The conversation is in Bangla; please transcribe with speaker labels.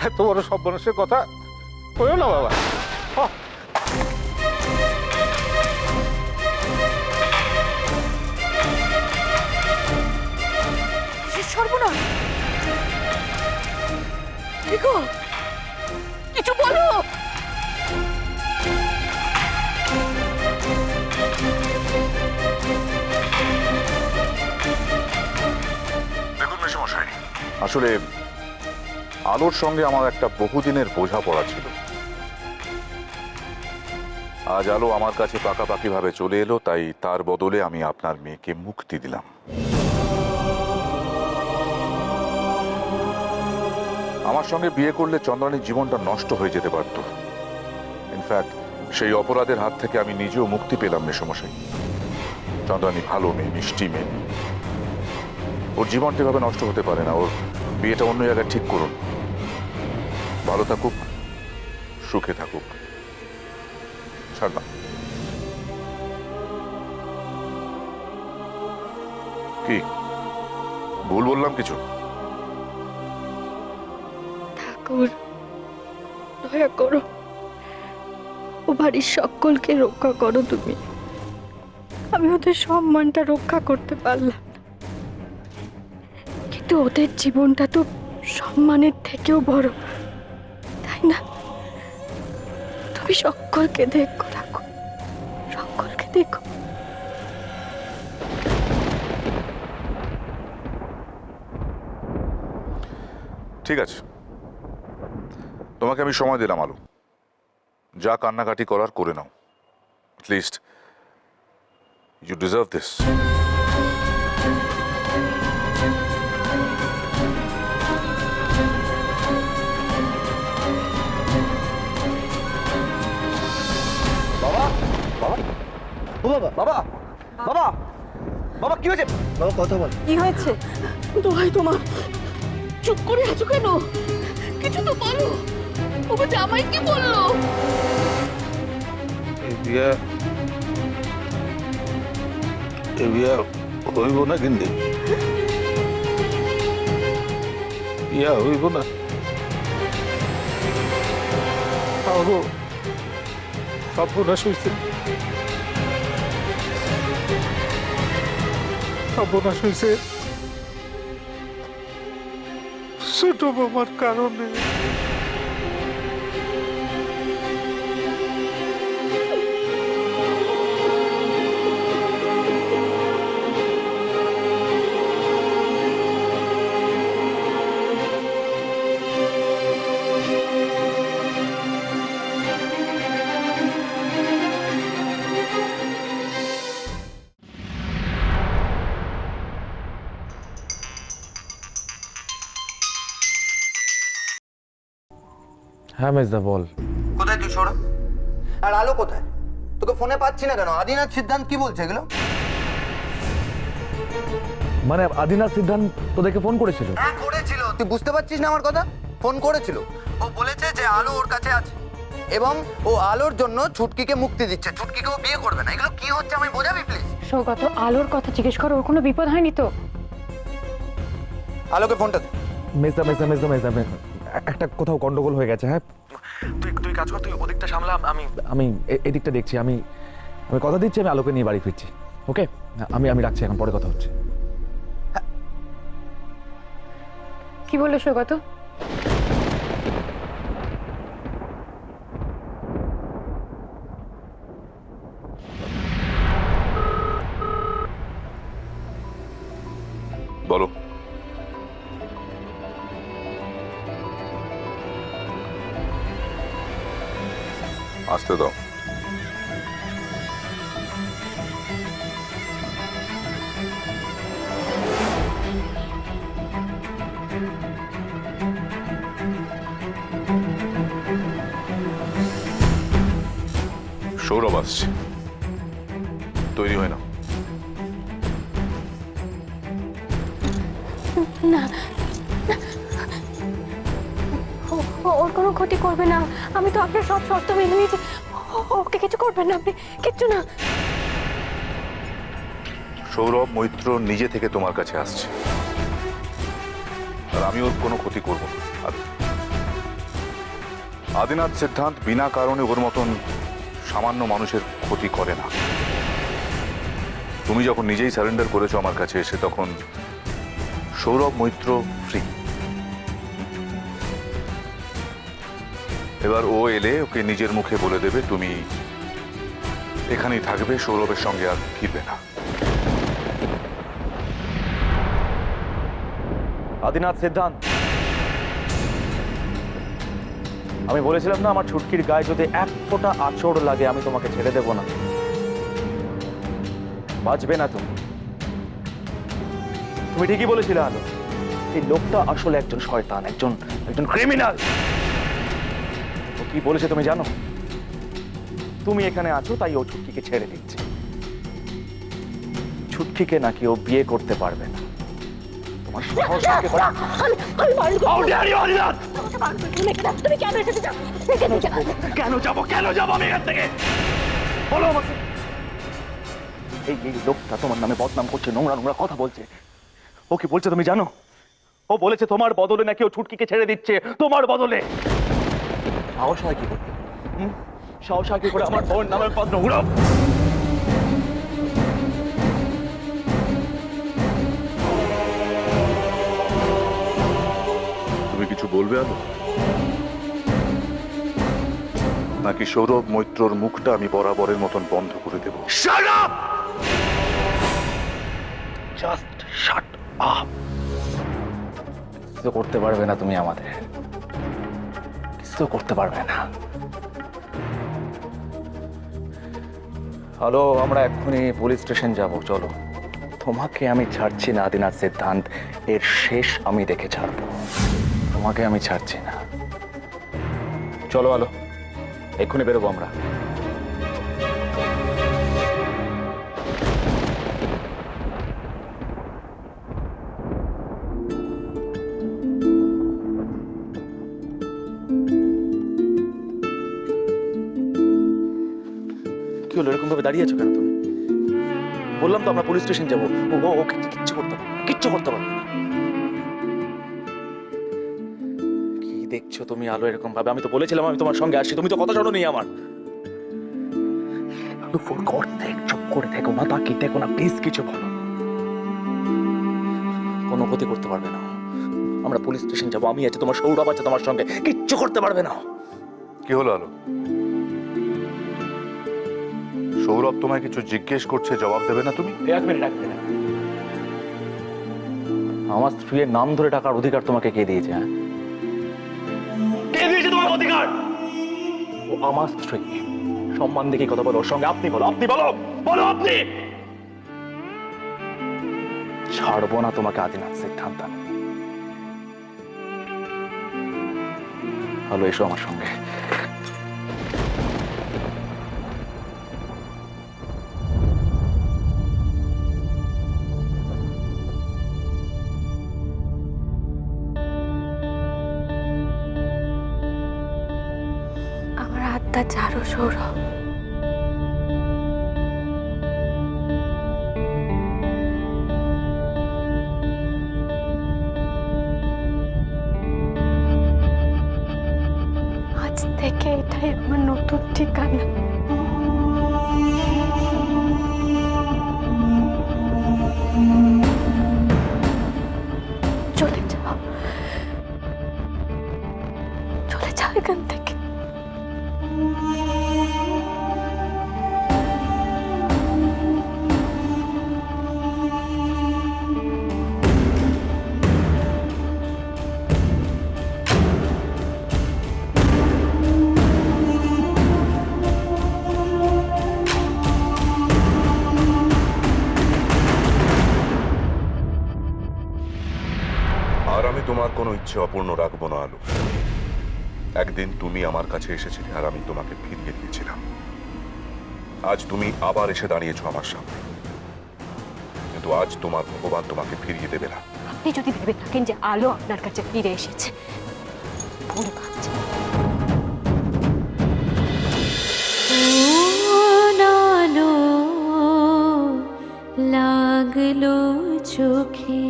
Speaker 1: এত বড় সব মানুষের কথা কইও না বাবা।
Speaker 2: সর্বনাশ, কিছু বলো।
Speaker 3: দেখুন মেশমশাই, আসলে আলোর সঙ্গে আমার একটা বহুদিনের বোঝাপড়া ছিল। আজ আলো আমার কাছে পাকাপাকি ভাবে চলে এলো, তাই তার বদলে আমি আপনার মেয়েকে মুক্তি দিলাম। আমার সঙ্গে বিয়ে করলে চন্দ্রানীর জীবনটা নষ্ট হয়ে যেতে পারত। ইনফ্যাক্ট সেই অপরাধের হাত থেকে আমি নিজেও মুক্তি পেলাম মেশমশাই। চন্দ্রানী ভালো মেয়ে, মিষ্টি মেয়ে, ওর জীবনটা এভাবে নষ্ট হতে পারে না। ওর বিয়েটা অন্য জায়গায় ঠিক করুন, ভালো থাকুক, সুখে থাকুক। ছাড়লাম। কি ভুল বললাম কিছু?
Speaker 4: ঠাকুর, দয়া করো, ও বাড়ির সকলকে রক্ষা করো তুমি। আমি ওদের সম্মানটা রক্ষা করতে পারলাম না, কিন্তু ওদের জীবনটা তো সম্মানের থেকেও বড়, তাই না? তুমি সকলকে দেখো ঠাকুর, সকলকে দেখো।
Speaker 3: ঠিক আছে, তোমাকে আমি সময় দিলাম আলো। যা কান্নাকাটি করার করে নাও। At least you deserve this.
Speaker 5: বাবা, বাবা, ও বাবা, বাবা, বাবা, বাবা কি হয়েছে? বাবা কথা বল।
Speaker 2: কি হয়েছে? দোহাই তোমার, চুপ করে আছো কেন? কিছু তো বলো। ওকে জামাই কি বললো?
Speaker 1: এ বিয়া হইব না, কিন্তু বিয়া হইব না। সর্বনাশ হয়েছে, সর্বনাশ হয়েছে ছোট বৌমার কারণে।
Speaker 6: হ্যাঁ মেজদা বল।
Speaker 5: কোথায় তুই সৌরভ? আর আলো কোথায়? তোকে ফোনে পাচ্ছি না কেন? আদিনাথ সিদ্ধান্ত কি বলছে এগুলো?
Speaker 6: মানে আদিনাথ সিদ্ধান্ত তোদেরকে ফোন করেছিল?
Speaker 5: হ্যাঁ করেছিল। তুই বুঝতে পারছিস না আমার কথা? ফোন করেছিল। ও বলেছে যে আলো ওর কাছে আছে এবং ও আলোর জন্য ছুটকিকে মুক্তি দিচ্ছে, ছুটকিকেও বিয়ে করবে না। এগুলো কি হচ্ছে আমি বোঝাবি প্লিজ?
Speaker 4: সৌগত, আলোর কথা জিজ্ঞেস করো, ওর কোনো বিপদ হয়নি তো?
Speaker 5: আলোকে ফোনটা দে।
Speaker 6: মেজদা মেজদা মেজদা মেজদা একটা কোথাও গন্ডগোল হয়ে গেছে। হ্যাঁ তুই তুই কাজ কর, তুই ওদিকটা সামলা, আমি আমি এদিকটা দেখছি। আমি আমি কথা দিচ্ছি, আমি আলোকে নিয়ে বাড়ি ফিরছি। ওকে, আমি আমি রাখছি, এখন পরে কথা হচ্ছে।
Speaker 4: কি বললো সৌগত?
Speaker 3: বলো। আসতে দাও। সৌরভ আসছে, তৈরি হয় না।
Speaker 4: না, ওর কোনো ক্ষতি করবে না। আমি তো আপনার সব শর্ত মেনে নিয়েছি। ওকে কিছু করবেন না আপনি, কিচ্ছু না।
Speaker 3: সৌরভ মৈত্র নিজে থেকে তোমার কাছে আসছে, আর আমি ওর কোনো ক্ষতি করব না। আর আদিনাথ সিদ্ধান্ত বিনা কারণে ওর মতন সামান্য মানুষের ক্ষতি করে না। তুমি যখন নিজেই সারেন্ডার করেছো আমার কাছে এসে, তখন সৌরভ মৈত্র ফ্রি। এবার ও এলে ওকে নিজের মুখে বলে দেবে তুমি এখানেই থাকবে, সৌরভের সঙ্গে আর ফিরবে না।
Speaker 6: আদিনাথ সিদ্ধান্ত, আমি বলেছিলাম না আমার ছুটকির গায়ে যদি এক ফোঁটা আঁচড় লাগে আমি তোমাকে ছেড়ে দেব না। বাঁচবে না তুমি। তুমি ঠিকই বলেছিলে আলো, এই লোকটা আসলে একজন শয়তান, একজন ক্রিমিনাল। ও কি বলেছে তুমি জানো? তুমি এখানে আছো তাই ও ছুটকিকে ছেড়ে দিচ্ছে। ছুটকিকে নাকি ও বিয়ে করতে পারবে না। তোমার সাহস কি করে? How dare you, Adinath!
Speaker 4: তুমি কেন এসেছো?
Speaker 6: কেন যাবো আমি এখান থেকে? বলো আমাকে। এই লোকটা তোমার নামে বদনাম করছে, নোংরা কথা বলছে। ও কি বলছে তুমি জানো? ও বলেছে তোমার বদলে নাকি ও ছুটকিকে ছেড়ে দিচ্ছে, তোমার বদলে। সাহস হয় কি করে? সাহস হয় কি করে আমার বোন নামে বদনাম?
Speaker 3: তুমি কিছু বলবে আলো, নাকি সৌরভ মৈত্রর মুখটা আমি বরাবরের মতন বন্ধ করে দেব?
Speaker 6: Shut up! Just shut up! কিছু করতে পারবে না তুমি আমাদের, কিছু করতে পারবে না। হ্যালো, আমরা এক্ষুনি পুলিশ স্টেশন যাব, চলো। তোমাকে আমি ছাড়ছি না আদিনাথ সিদ্ধান্ত, এর শেষ আমি দেখে ছাড়বো। তোমাকে আমি ছাড়ছি না। চলো আলো, এক্ষুনি বেরোবো আমরা। কি হলো, এরকম ভাবে দাঁড়িয়ে আছো কেন তুমি? বললাম তো আমরা পুলিশ স্টেশন যাবো। ও কিচ্ছু করতে পারবে না, কিচ্ছু করতে পারবে না। কি দেখছো তুমি আলো এরকম ভাবে? আমি তো বলেছিলাম আমি তোমার সঙ্গে আসছি, তুমি তো কথা শোনো নি আমার। চুপ করে থেকো না, তাকিয়ে দেখো না, প্লিজ কিছু বলো। কোনো ক্ষতি করতে পারবে না। আমরা পুলিশ স্টেশন যাবো, আমি আছে, তোমার সৌরভ আছে তোমার সঙ্গে, কিচ্ছু করতে পারবে না।
Speaker 3: কি হলো আলো? সৌরভ তোমায় কিছু জিজ্ঞেস করছে, জবাব দেবে না তুমি?
Speaker 6: এক মিনিট। আমার স্ত্রীর নাম ধরে টাকার অধিকার তোমাকে কে দিয়েছে? হ্যাঁ, কে দিয়েছে তোমার অধিকার? ও আমার স্ত্রী, সম্মান দেখে কথা বলো ওর সঙ্গে। আপনি বলো, আপনি ছাড়বো না তোমাকে আদিনাথ সিদ্ধান্ত। ভালো, এসো আমার সঙ্গে।
Speaker 4: আমার হাতটা ছাড়ো সৌরভ। আজ থেকে এটাই আমার নতুন ঠিকানা। চলে যাও এখান থেকে।
Speaker 3: আর আমি তোমার কোনো ইচ্ছে অপূর্ণ রাখবো না আলো। একদিন তুমি আমার কাছে এসেছিলে আর আমি তোমাকে ফিরিয়ে দিয়েছিলাম। আজ তুমি আবার এসে দাঁড়িয়েছো আমার সামনে, কিন্তু আজ তোমার ভগবান তোমাকে ফিরিয়ে দেবে না।
Speaker 4: আপনি যদি ভেবে থাকেন যে আলো আপনার কাছে ফিরে এসেছে, ভুল ভাবছেন। লাগলো চোখে